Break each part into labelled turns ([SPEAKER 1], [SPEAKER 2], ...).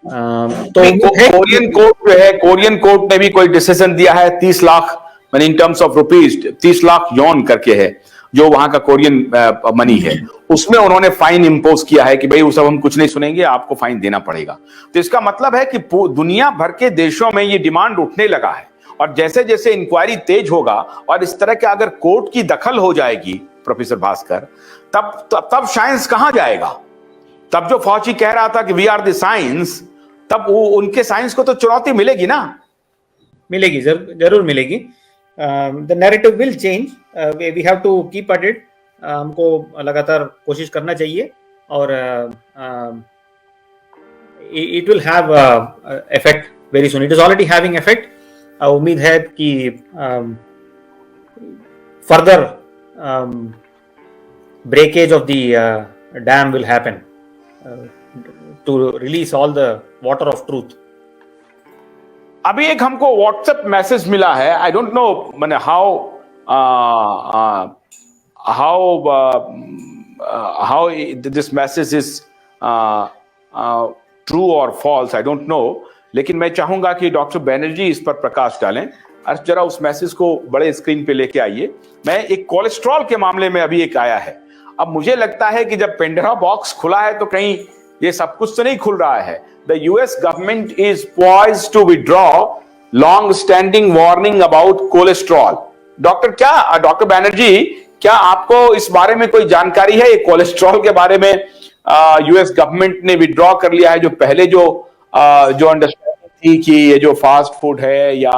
[SPEAKER 1] तो
[SPEAKER 2] Korean court जो है, कोरियन कोर्ट ने भी कोई डिसीजन दिया है 30 lakh in terms of rupees, 30 lakh यौन करके है जो वहां का कोरियन मनी है, उसमें उन्होंने फाइन इंपोज किया है कि भाई वो सब हम कुछ नहीं सुनेंगे, आपको फाइन देना पड़ेगा। तो इसका मतलब है कि दुनिया भर के देशों में ये डिमांड उठने लगा है, और जैसे जैसे इंक्वायरी तेज होगा और इस तरह के अगर कोर्ट की दखल हो जाएगी प्रोफेसर भास्कर, तब साइंस कहां जाएगा? तब जो फौजी कह रहा था कि वी आर द साइंस, तब वो उनके साइंस को तो चुनौती मिलेगी ना।
[SPEAKER 1] मिलेगी, जरूर मिलेगी। The narrative will change, we have to keep at it. हमको लगातार कोशिश करना चाहिए, और it will have effect very soon. It is already having effect. उम्मीद है कि further breakage of the dam will happen to release all the water of truth.
[SPEAKER 2] अभी एक हमको व्हाट्सएप मैसेज मिला है, आई डोंट नो मैंने how this message is true or false, I don't know, लेकिन मैं चाहूंगा कि डॉक्टर बैनर्जी इस पर प्रकाश डालें। जरा उस मैसेज को बड़े स्क्रीन पे लेके आइए। मैं एक कोलेस्ट्रॉल के मामले में अभी एक आया है। अब मुझे लगता है कि जब पेंडोरा बॉक्स खुला है तो कहीं ये सब कुछ तो नहीं खुल रहा है। The US government is poised to withdraw long standing warning about cholesterol. Doctor Banerjee, क्या आपको इस बारे में कोई जानकारी है? ये कोलेस्ट्रॉल के बारे में यूएस गवर्नमेंट ने विड्रॉ कर लिया है, जो पहले जो अंडरस्टैंडिंग थी कि ये जो फास्ट फूड है या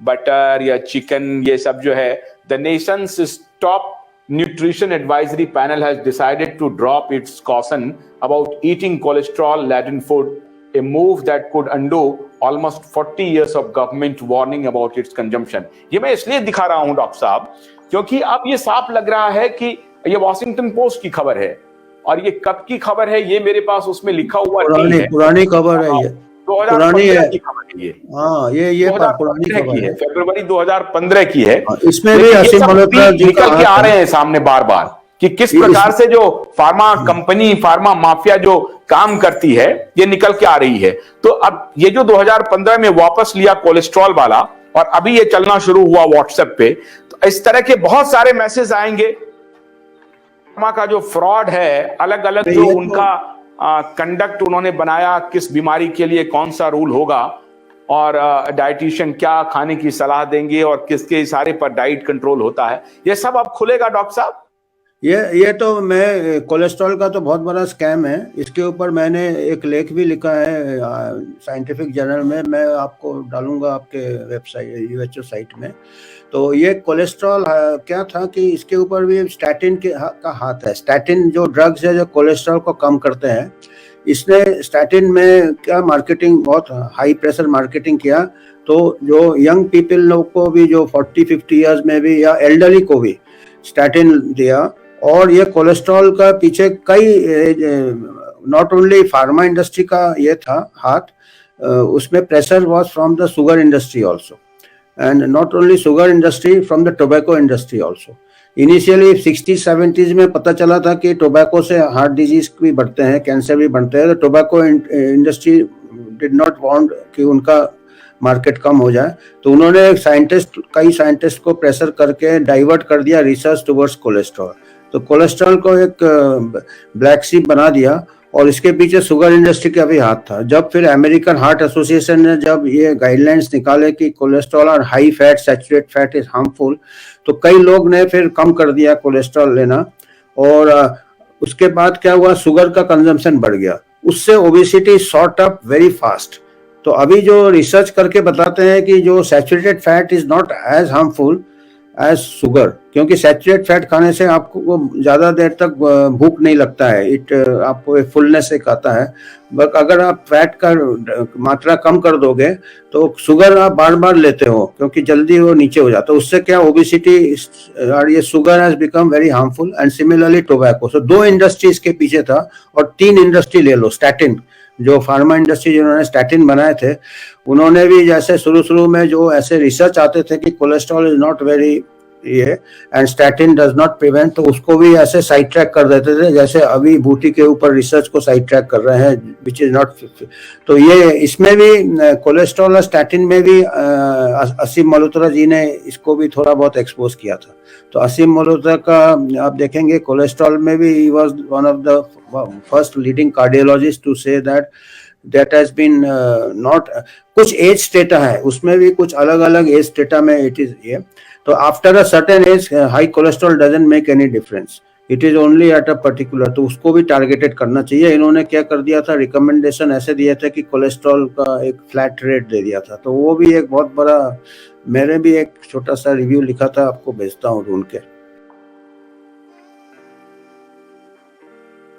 [SPEAKER 2] बटर या चिकन, ये सब जो है, the Nations top Nutrition Advisory Panel has decided to drop its caution about eating cholesterol-laden food, a move that could undo almost 40 years of government warning about its consumption. ये मैं इसलिए दिखा रहा हूं डॉक्टर साहब, क्योंकि अब ये साफ लग रहा है कि ये वॉशिंगटन पोस्ट की खबर है, और ये कब की खबर है ये मेरे पास उसमें लिखा हुआ नहीं है।
[SPEAKER 3] पुरानी खबर है ये,
[SPEAKER 2] 2015 की खबर है ये।
[SPEAKER 3] हाँ, ये पुरानी खबर है,
[SPEAKER 2] फरवरी 2015 की है।
[SPEAKER 3] इसमें भी असीम मल्होत्रा जी
[SPEAKER 2] निकल के आ रहे हैं सामने बार बार कि किस प्रकार से जो फार्मा कंपनी, फार्मा माफिया जो काम करती है, ये निकल के आ रही है। तो अब ये जो 2015 में वापस लिया कोलेस्ट्रॉल वाला, और अभी ये चलना शुरू हुआ व्हाट्सएप पे, तो इस तरह के बहुत सारे मैसेज आएंगे। फार्मा का जो फ्रॉड है, अलग अलग जो उनका कंडक्ट उन्होंने बनाया, किस बीमारी के लिए कौन सा रूल होगा, और डाइटिशियन क्या खाने की सलाह देंगे, और किसके इशारे पर डाइट कंट्रोल होता है, ये सब अब खुलेगा डॉक्टर साहब।
[SPEAKER 3] ये तो मैं कोलेस्ट्रॉल का तो बहुत बड़ा स्कैम है। इसके ऊपर मैंने एक लेख भी लिखा है साइंटिफिक जर्नल में, मैं आपको डालूंगा आपके वेबसाइट यूएचओ साइट में। तो ये कोलेस्ट्रॉल क्या था कि इसके ऊपर भी स्टैटिन का हाथ है। स्टैटिन जो ड्रग्स है जो कोलेस्ट्रॉल को कम करते हैं, इसने स्टैटिन में क्या मार्केटिंग, बहुत हाई प्रेशर मार्केटिंग किया। तो जो यंग पीपल लोग को भी, जो 40-50 ईयर्स में भी, या एल्डरली को भी स्टैटिन दिया। और ये कोलेस्ट्रॉल का पीछे कई, नॉट ओनली फार्मा इंडस्ट्री का ये था हाथ, उसमें pressure was from the sugar industry also, and not only sugar industry, from the tobacco industry also. Initially 60-70s में पता चला था कि टोबैको से हार्ट डिजीज भी बढ़ते हैं, कैंसर भी बढ़ते हैं। तो tobacco industry did not want कि उनका मार्केट कम हो जाए, तो उन्होंने कई साइंटिस्ट को प्रेशर करके डाइवर्ट कर दिया रिसर्च टुवर्ड्स कोलेस्ट्रॉल। तो कोलेस्ट्रॉल को एक ब्लैक शीप बना दिया, और इसके पीछे शुगर इंडस्ट्री का भी हाथ था। जब फिर अमेरिकन हार्ट एसोसिएशन ने जब ये गाइडलाइंस निकाले कि कोलेस्ट्रॉल और high fat, saturate fat is harmful, तो कई लोग ने फिर कम कर दिया कोलेस्ट्रॉल लेना। और उसके बाद क्या हुआ, शुगर का कंजम्पशन बढ़ गया, उससे obesity shot up very fast. तो अभी जो रिसर्च करके बताते हैं कि जो saturated fat is not as harmful as sugar, क्योंकि सैचुरेट फैट खाने से आपको ज़्यादा देर तक भूख नहीं लगता है, आपको एक फुलनेस एक आता है। बट अगर आप फैट का मात्रा कम कर दोगे तो शुगर आप बार बार लेते हो, क्योंकि जल्दी वो नीचे हो जाता है। उससे क्या ओबेसिटी और ये sugar has become very harmful. And similarly tobacco. So 2 industries के पीछे था, और 3 इंडस्ट्री ले लो। स्टैटिन, जो फार्मा इंडस्ट्री जिन्होंने स्टैटिन बनाए थे, उन्होंने भी जैसे शुरू में जो ऐसे रिसर्च आते थे कि कोलेस्ट्रॉल इज नॉट वेरी ये and statin does not prevent, तो उसको भी ऐसे साइड ट्रैक कर देते थे जैसे अभी बूटी के ऊपर रिसर्च को साइड ट्रैक कर रहे हैं, विच इज नॉट। तो ये इसमें भी कोलेस्ट्रॉल और स्टैटिन में भी असीम मल्होत्रा जी ने इसको भी थोड़ा बहुत एक्सपोज किया था। तो असीम मल्होत्रा का आप देखेंगे कोलेस्ट्रॉल में भी he was one of the first leading cardiologist to say that has been not, कुछ एज स्टेटा है उसमें भी कुछ अलग अलग एज स्टेटा में इट इज ये। तो after a certain age high cholesterol doesn't make any difference, it is only at a particular, तो उसको भी टारगेटेड करना चाहिए। इन्होंने क्या कर दिया था, रिकमेंडेशन ऐसे दिया था कि कोलेस्ट्रॉल का एक फ्लैट रेट दे दिया था, तो वो भी एक बहुत बड़ा, मैंने भी एक छोटा सा रिव्यू लिखा था, आपको भेजता हूँ ढूंढ के।